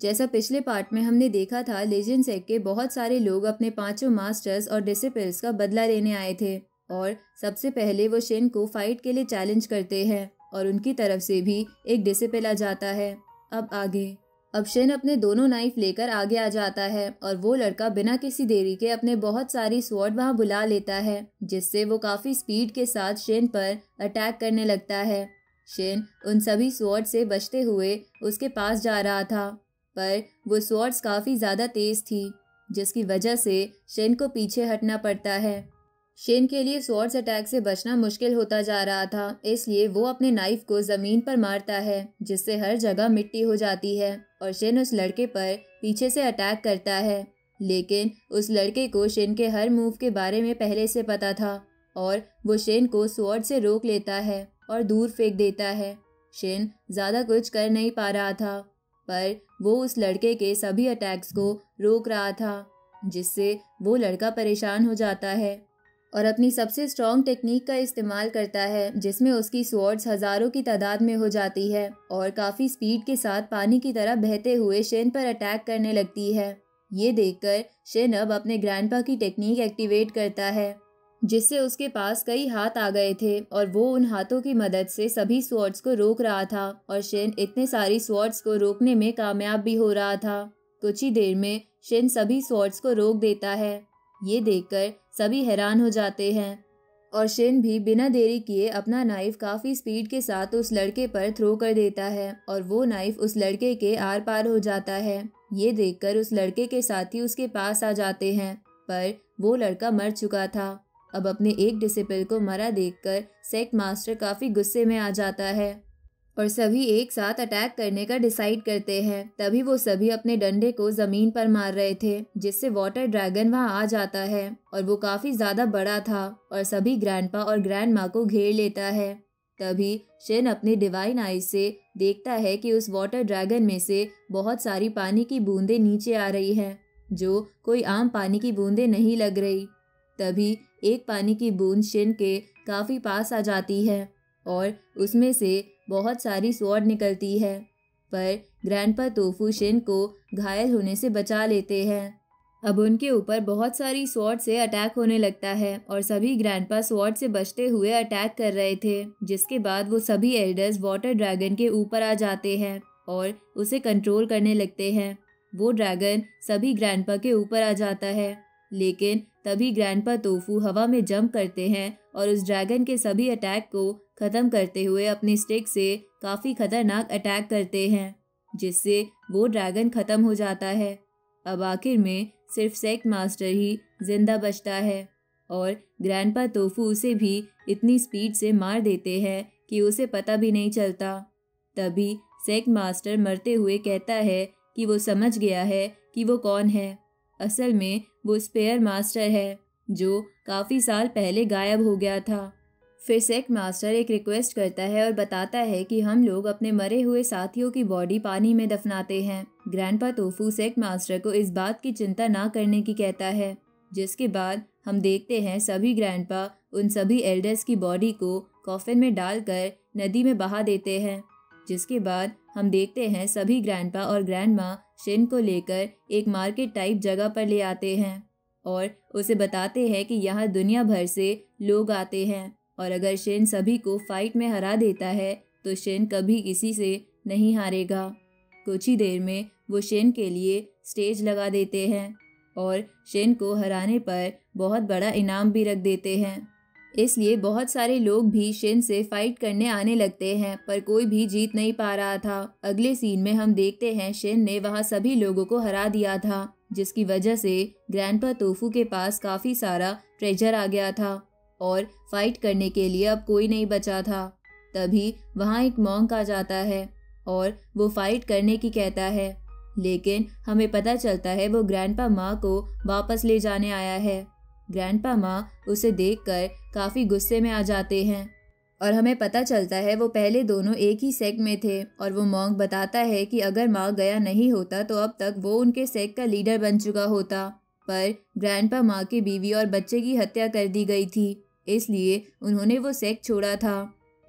जैसा पिछले पार्ट में हमने देखा था, लेजेंड सेक के बहुत सारे लोग अपने पांचों मास्टर्स और डिसिपल्स का बदला लेने आए थे और सबसे पहले वो शेन को फाइट के लिए चैलेंज करते हैं और उनकी तरफ से भी एक डिसिपल आ जाता है। अब शेन अपने दोनों नाइफ लेकर आगे आ जाता है और वो लड़का बिना किसी देरी के अपने बहुत सारी स्वॉर्ड वहां बुला लेता है, जिससे वो काफी स्पीड के साथ शेन पर अटैक करने लगता है। शेन उन सभी स्वॉर्ड से बचते हुए उसके पास जा रहा था, पर वो स्वॉर्ड्स काफी ज्यादा तेज थी, जिसकी वजह से शेन को पीछे हटना पड़ता है। शेन के लिए स्वॉर्ड्स अटैक से बचना मुश्किल होता जा रहा था, इसलिए वो अपने नाइफ को जमीन पर मारता है, जिससे हर जगह मिट्टी हो जाती है और शेन उस लड़के पर पीछे से अटैक करता है। लेकिन उस लड़के को शेन के हर मूव के बारे में पहले से पता था और वो शेन को स्वॉर्ड से रोक लेता है और दूर फेंक देता है। शेन ज्यादा कुछ कर नहीं पा रहा था, पर वो उस लड़के के सभी अटैक्स को रोक रहा था, जिससे वो लड़का परेशान हो जाता है और अपनी सबसे स्ट्रॉन्ग टेक्निक का इस्तेमाल करता है, जिसमें उसकी स्वॉर्ड्स हजारों की तादाद में हो जाती है और काफी स्पीड के साथ पानी की तरह बहते हुए शेन पर अटैक करने लगती है। ये देखकर शेन अब अपने ग्रैंडपा की टेक्निक एक्टिवेट करता है, जिससे उसके पास कई हाथ आ गए थे और वो उन हाथों की मदद से सभी स्वॉर्ड्स को रोक रहा था और शेन इतने सारी स्वॉर्ड्स को रोकने में कामयाब भी हो रहा था। कुछ ही देर में शेन सभी स्वॉर्ड्स को रोक देता है। ये देखकर सभी हैरान हो जाते हैं और शेन भी बिना देरी किए अपना नाइफ काफी स्पीड के साथ उस लड़के पर थ्रो कर देता है और वो नाइफ उस लड़के के आर पार हो जाता है। ये देखकर उस लड़के के साथी उसके पास आ जाते हैं, पर वो लड़का मर चुका था। अब अपने एक डिसिपल को मरा देखकर सेक्ट मास्टर काफी गुस्से में आ जाता है और सभी एक साथ अटैक करने का डिसाइड करते हैं। तभी वो सभी अपने डंडे को जमीन पर मार रहे थे, जिससे वाटर ड्रैगन वहां आ जाता है और वो काफी ज्यादा बड़ा था और सभी ग्रैंडपा और ग्रैंडमा को घेर लेता है। तभी शेन अपने डिवाइन आईज से देखता है कि उस वाटर ड्रैगन में से बहुत सारी पानी की बूंदें नीचे आ रही हैं, जो कोई आम पानी की बूंदें नहीं लग रही। तभी एक पानी की बूंद शेन के काफी पास आ जाती है और उसमें से बहुत सारी स्वॉर्ड निकलती है, पर ग्रैंडपा तोफू शेन को घायल होने से बचा लेते हैं। अब उनके ऊपर बहुत सारी स्वॉर्ड से अटैक होने लगता है और सभी ग्रैंडपा स्वॉर्ड से बचते हुए अटैक कर रहे थे, जिसके बाद वो सभी एल्डर्स वाटर ड्रैगन के ऊपर आ जाते हैं और उसे कंट्रोल करने लगते हैं। वो ड्रैगन सभी ग्रैंडपा के ऊपर आ जाता है, लेकिन तभी ग्रैंडपा तोफू हवा में जंप करते हैं और उस ड्रैगन के सभी अटैक को खत्म करते हुए अपनी स्टिक से काफी खतरनाक अटैक करते हैं, जिससे वो ड्रैगन खत्म हो जाता है। अब आखिर में सिर्फ सेक्ट मास्टर ही जिंदा बचता है और ग्रैंडपा तोफू उसे भी इतनी स्पीड से मार देते हैं कि उसे पता भी नहीं चलता। तभी सेक्ट मास्टर मरते हुए कहता है कि वो समझ गया है कि वो कौन है। असल में वो स्पेयर मास्टर है, जो काफी साल पहले गायब हो गया था। फिर सेक्ट मास्टर एक रिक्वेस्ट करता है और बताता है कि हम लोग अपने मरे हुए साथियों की बॉडी पानी में दफनाते हैं। ग्रैंडपा तोफू सेक्ट मास्टर को इस बात की चिंता ना करने की कहता है, जिसके बाद हम देखते हैं सभी ग्रैंडपा उन सभी एल्डर्स की बॉडी को कॉफिन में डालकर नदी में बहा देते हैं। जिसके बाद हम देखते हैं सभी ग्रैंडपा और ग्रैंडमा शेन को लेकर एक मार्केट टाइप जगह पर ले आते हैं और उसे बताते हैं कि यहाँ दुनिया भर से लोग आते हैं और अगर शेन सभी को फाइट में हरा देता है तो शेन कभी किसी से नहीं हारेगा। कुछ ही देर में वो शेन के लिए स्टेज लगा देते हैं और शेन को हराने पर बहुत बड़ा इनाम भी रख देते हैं। इसलिए बहुत सारे लोग भी शेन से फाइट करने आने लगते हैं, पर कोई भी जीत नहीं पा रहा था। अगले सीन में हम देखते हैं शेन ने वहाँ सभी लोगों को हरा दिया था, जिसकी वजह से ग्रैंडपा तोफू के पास काफी सारा ट्रेजर आ गया था और फाइट करने के लिए अब कोई नहीं बचा था। तभी वहाँ एक मॉन्क आ जाता है और वो फाइट करने की कहता है, लेकिन हमें पता चलता है वो ग्रैंडपा माँ को वापस ले जाने आया है। ग्रैंडपा माँ उसे देखकर काफी गुस्से में आ जाते हैं और हमें पता चलता है वो पहले दोनों एक ही सेक्ट में थे और वो मॉन्क बताता है कि अगर माँ गया नहीं होता तो अब तक वो उनके सेक्ट का लीडर बन चुका होता, पर ग्रैंडपा माँ की बीवी और बच्चे की हत्या कर दी गई थी, इसलिए उन्होंने वो सेक्ट छोड़ा था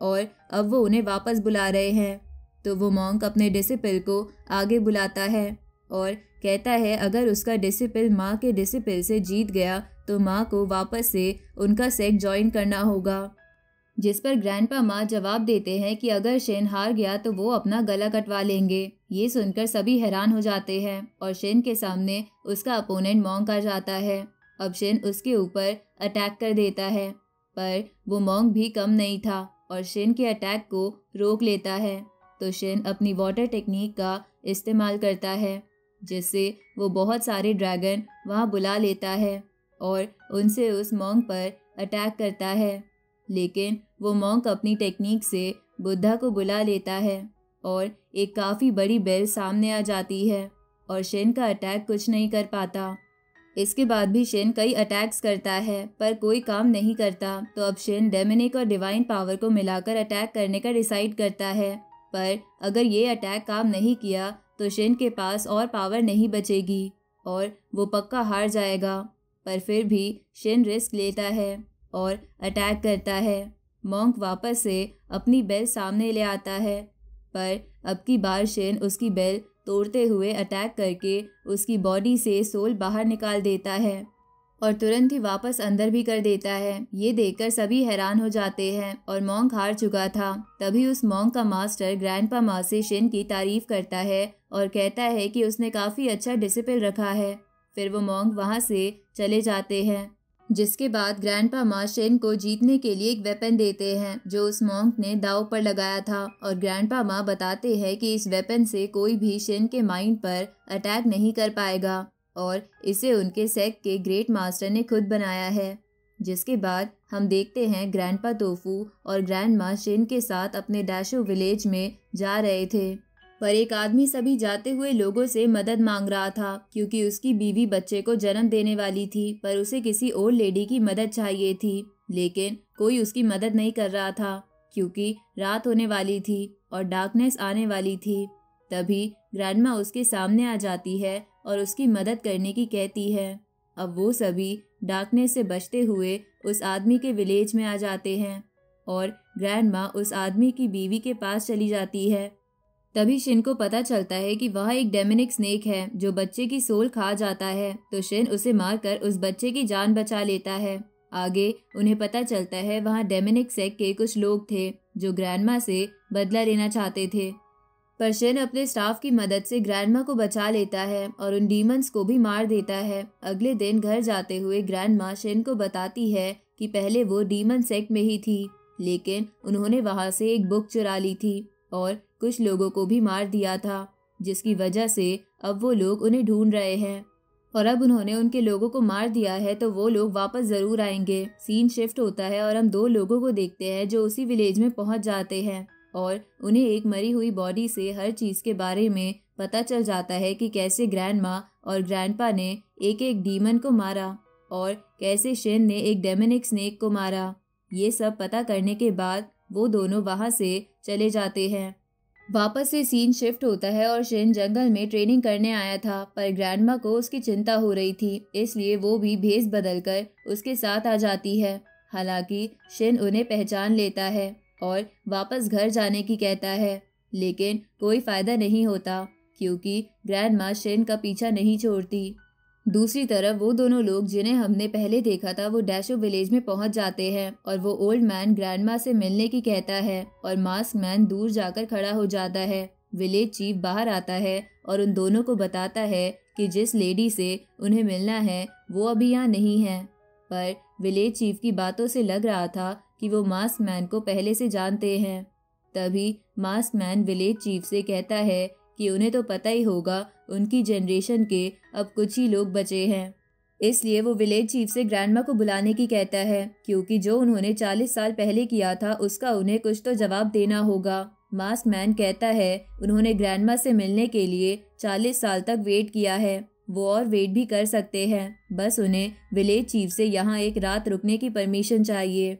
और अब वो उन्हें वापस बुला रहे हैं। तो वो मॉन्क अपने डिसिपल को आगे बुलाता है और कहता है अगर उसका डिसिपल माँ के डिसिपल से जीत गया तो माँ को वापस से उनका सेक्ट ज्वाइन करना होगा। जिस पर ग्रैंडपा माँ जवाब देते हैं कि अगर शेन हार गया तो वो अपना गला कटवा लेंगे। ये सुनकर सभी हैरान हो जाते हैं और शेन के सामने उसका अपोनेंट मॉन्क आ जाता है। अब शेन उसके ऊपर अटैक कर देता है, पर वो मॉन्क भी कम नहीं था और शेन के अटैक को रोक लेता है। तो शेन अपनी वाटर टेक्निक का इस्तेमाल करता है, जिससे वो बहुत सारे ड्रैगन वहाँ बुला लेता है और उनसे उस मॉन्क पर अटैक करता है। लेकिन वो मॉन्क अपनी टेक्निक से बुद्धा को बुला लेता है और एक काफ़ी बड़ी बेल सामने आ जाती है और शेन का अटैक कुछ नहीं कर पाता। इसके बाद भी शेन कई अटैक्स करता है पर कोई काम नहीं करता। तो अब शेन डेमोनिक और डिवाइन पावर को मिलाकर अटैक करने का डिसाइड करता है, पर अगर ये अटैक काम नहीं किया तो शेन के पास और पावर नहीं बचेगी और वो पक्का हार जाएगा। पर फिर भी शेन रिस्क लेता है और अटैक करता है। मॉन्क वापस से अपनी बेल सामने ले आता है, पर अब की बार शेन उसकी बेल तोड़ते हुए अटैक करके उसकी बॉडी से सोल बाहर निकाल देता है और तुरंत ही वापस अंदर भी कर देता है। ये देखकर सभी हैरान हो जाते हैं और मॉन्क हार चुका था। तभी उस मॉन्क का मास्टर ग्रैंडपा माँ से शेन की तारीफ करता है और कहता है कि उसने काफ़ी अच्छा डिसिप्लिन रखा है। फिर वो मॉन्क वहाँ से चले जाते हैं, जिसके बाद ग्रैंडपा माँ शेन को जीतने के लिए एक वेपन देते हैं जो उस मॉन्क ने दांव पर लगाया था और ग्रैंडपा माँ बताते हैं कि इस वेपन से कोई भी शेन के माइंड पर अटैक नहीं कर पाएगा और इसे उनके सेक्ट के ग्रेट मास्टर ने खुद बनाया है। जिसके बाद हम देखते हैं ग्रैंडपा तोफू और ग्रैंड माँ शेन के साथ अपने डैशो विलेज में जा रहे थे, पर एक आदमी सभी जाते हुए लोगों से मदद मांग रहा था क्योंकि उसकी बीवी बच्चे को जन्म देने वाली थी, पर उसे किसी ओल्ड लेडी की मदद चाहिए थी। लेकिन कोई उसकी मदद नहीं कर रहा था क्योंकि रात होने वाली थी और डार्कनेस आने वाली थी। तभी ग्रैंडमा उसके सामने आ जाती है और उसकी मदद करने की कहती है। अब वो सभी डार्कनेस से बचते हुए उस आदमी के विलेज में आ जाते हैं और ग्रैंडमा उस आदमी की बीवी के पास चली जाती है। तभी शेन को पता चलता है कि वह एक डेमोनिक स्नेक है जो बच्चे की सोल खा जाता है, तो शेन उसे मारकर उस बच्चे की जान बचा लेता है। आगे उन्हें पता चलता है वहाँ डेमोनिक सेक्ट के कुछ लोग थे जो ग्रैंडमा से बदला लेना चाहते थे, पर शेन अपने स्टाफ की मदद से ग्रैंडमा को बचा लेता है और उन डीमंस को भी मार देता है। अगले दिन घर जाते हुए ग्रैंडमा शेन को बताती है कि पहले वो डीमन सेक्ट में ही थी, लेकिन उन्होंने वहाँ से एक बुक चुरा ली थी और कुछ लोगों को भी मार दिया था, जिसकी वजह से अब वो लोग उन्हें ढूंढ रहे हैं और अब उन्होंने उनके लोगों को मार दिया है तो वो लोग वापस ज़रूर आएंगे। सीन शिफ्ट होता है और हम दो लोगों को देखते हैं जो उसी विलेज में पहुंच जाते हैं और उन्हें एक मरी हुई बॉडी से हर चीज़ के बारे में पता चल जाता है कि कैसे ग्रैंडमा और ग्रैंडपा ने एक एक डीमन को मारा और कैसे शेन ने एक डेमोनिक स्नेक को मारा। ये सब पता करने के बाद वो दोनों वहाँ से चले जाते हैं। वापस से सीन शिफ्ट होता है और शेन जंगल में ट्रेनिंग करने आया था, पर ग्रैंडमा को उसकी चिंता हो रही थी, इसलिए वो भी भेस बदलकर उसके साथ आ जाती है। हालांकि शेन उन्हें पहचान लेता है और वापस घर जाने की कहता है, लेकिन कोई फायदा नहीं होता क्योंकि ग्रैंडमा शेन का पीछा नहीं छोड़ती। दूसरी तरफ वो दोनों लोग जिन्हें हमने पहले देखा था वो डैशो विलेज में पहुंच जाते हैं और वो ओल्ड मैन ग्रैंडमा से मिलने की कहता है और मास्क मैन दूर जाकर खड़ा हो जाता है। विलेज चीफ बाहर आता है और उन दोनों को बताता है कि जिस लेडी से उन्हें मिलना है वो अभी यहाँ नहीं है, पर विलेज चीफ की बातों से लग रहा था कि वो मास्क मैन को पहले से जानते हैं। तभी मास्क मैन विलेज चीफ से कहता है कि उन्हें तो पता ही होगा उनकी जनरेशन के अब कुछ ही लोग बचे हैं, इसलिए वो विलेज चीफ से ग्रैंडमा को बुलाने की कहता है क्योंकि जो उन्होंने 40 साल पहले किया था उसका उन्हें कुछ तो जवाब देना होगा। मास्क मैन कहता है उन्होंने ग्रैंडमा से मिलने के लिए 40 साल तक वेट किया है, वो और वेट भी कर सकते हैं, बस उन्हें विलेज चीफ से यहाँ एक रात रुकने की परमिशन चाहिए।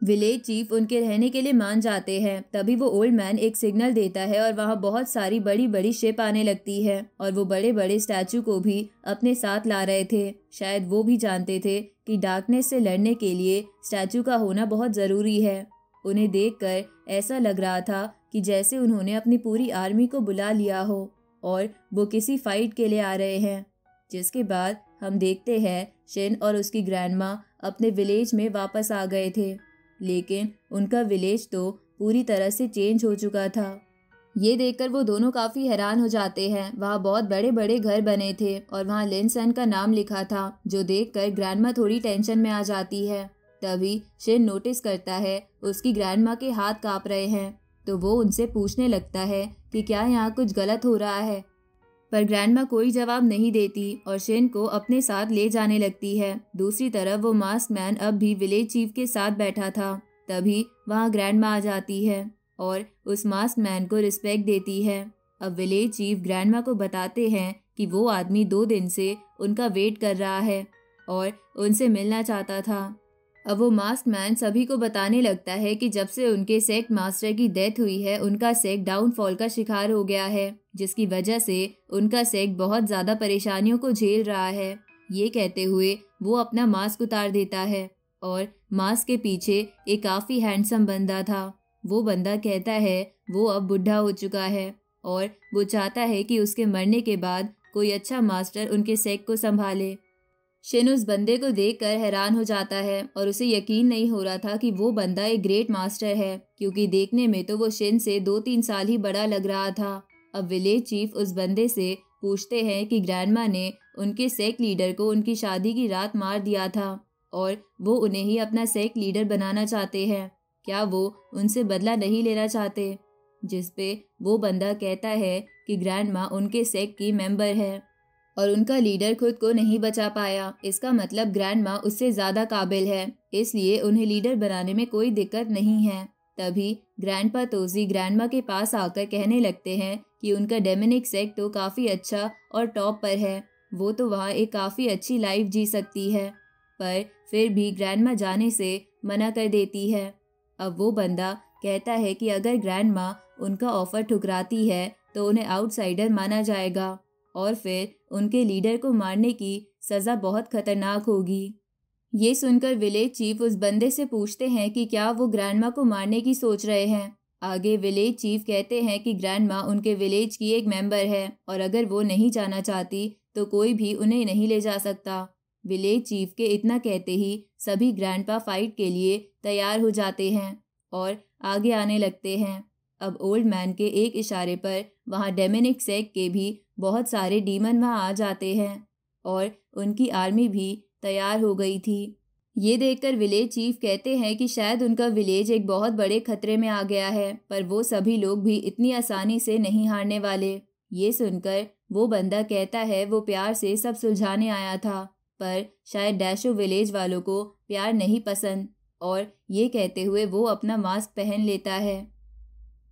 विलेज चीफ उनके रहने के लिए मान जाते हैं। तभी वो ओल्ड मैन एक सिग्नल देता है और वहाँ बहुत सारी बड़ी बड़ी शिप आने लगती है और वो बड़े बड़े स्टैचू को भी अपने साथ ला रहे थे। शायद वो भी जानते थे कि डार्कनेस से लड़ने के लिए स्टैचू का होना बहुत ज़रूरी है। उन्हें देखकर ऐसा लग रहा था कि जैसे उन्होंने अपनी पूरी आर्मी को बुला लिया हो और वो किसी फाइट के लिए आ रहे हैं। जिसके बाद हम देखते हैं शिन और उसकी ग्रैंडमा अपने विलेज में वापस आ गए थे, लेकिन उनका विलेज तो पूरी तरह से चेंज हो चुका था। ये देखकर वो दोनों काफ़ी हैरान हो जाते हैं। वहाँ बहुत बड़े बड़े घर बने थे और वहाँ लिनसन का नाम लिखा था, जो देखकर ग्रैंडमा थोड़ी टेंशन में आ जाती है। तभी शिन नोटिस करता है उसकी ग्रैंडमा के हाथ काँप रहे हैं, तो वो उनसे पूछने लगता है कि क्या यहाँ कुछ गलत हो रहा है। पर ग्रैंडमा कोई जवाब नहीं देती और शिन को अपने साथ ले जाने लगती है। दूसरी तरफ वो मास्क मैन अब भी विलेज चीफ के साथ बैठा था। तभी वहाँ ग्रैंडमा आ जाती है और उस मास्क मैन को रिस्पेक्ट देती है। अब विलेज चीफ ग्रैंडमा को बताते हैं कि वो आदमी 2 दिन से उनका वेट कर रहा है और उनसे मिलना चाहता था। अब वो मास्क मैन सभी को बताने लगता है कि जब से उनके सेक्ट मास्टर की डेथ हुई है, उनका सेक्ट डाउनफॉल का शिकार हो गया है, जिसकी वजह से उनका सेक्ट बहुत ज़्यादा परेशानियों को झेल रहा है। ये कहते हुए वो अपना मास्क उतार देता है और मास्क के पीछे एक काफ़ी हैंडसम बंदा था। वो बंदा कहता है वो अब बुढ़ा हो चुका है और वो चाहता है कि उसके मरने के बाद कोई अच्छा मास्टर उनके सेक्ट को संभाले। शिन उस बंदे को देखकर हैरान हो जाता है और उसे यकीन नहीं हो रहा था कि वो बंदा एक ग्रेट मास्टर है, क्योंकि देखने में तो वो शिन से 2-3 साल ही बड़ा लग रहा था। अब विलेज चीफ उस बंदे से पूछते हैं कि ग्रैंडमा ने उनके सेक्ट लीडर को उनकी शादी की रात मार दिया था और वो उन्हें ही अपना सेक्ट लीडर बनाना चाहते हैं। क्या वो उनसे बदला नहीं लेना चाहते? जिस पे वो बंदा कहता है कि ग्रैंडमा उनके सेक्ट की मेंबर है और उनका लीडर खुद को नहीं बचा पाया। इसका मतलब ग्रैंडमा उससे ज़्यादा काबिल है, इसलिए उन्हें लीडर बनाने में कोई दिक्कत नहीं है। तभी ग्रैंडपा तोजी ग्रैंडमा के पास आकर कहने लगते हैं कि उनका डेमोनिक सेक्ट तो काफ़ी अच्छा और टॉप पर है, वो तो वहाँ एक काफ़ी अच्छी लाइफ जी सकती है। पर फिर भी ग्रैंडमा जाने से मना कर देती है। अब वो बंदा कहता है कि अगर ग्रैंडमा उनका ऑफर ठुकराती है तो उन्हें आउटसाइडर माना जाएगा और फिर उनके लीडर को मारने की सज़ा बहुत खतरनाक होगी। ये सुनकर विलेज चीफ उस बंदे से पूछते हैं कि क्या वो ग्रैंडमा को मारने की सोच रहे हैं। आगे विलेज चीफ कहते हैं कि ग्रैंडमा उनके विलेज की एक मेंबर है और अगर वो नहीं जाना चाहती तो कोई भी उन्हें नहीं ले जा सकता। विलेज चीफ के इतना कहते ही सभी ग्रैंडपा फाइट के लिए तैयार हो जाते हैं और आगे आने लगते हैं। अब ओल्ड मैन के एक इशारे पर वहाँ डेमोनिक सेक्ट के भी बहुत सारे डीमन वहाँ आ जाते हैं और उनकी आर्मी भी तैयार हो गई थी। ये देखकर विलेज चीफ कहते हैं कि शायद उनका विलेज एक बहुत बड़े खतरे में आ गया है, पर वो सभी लोग भी इतनी आसानी से नहीं हारने वाले। ये सुनकर वो बंदा कहता है वो प्यार से सब सुलझाने आया था, पर शायद डैशो विलेज वालों को प्यार नहीं पसंद, और ये कहते हुए वो अपना मास्क पहन लेता है।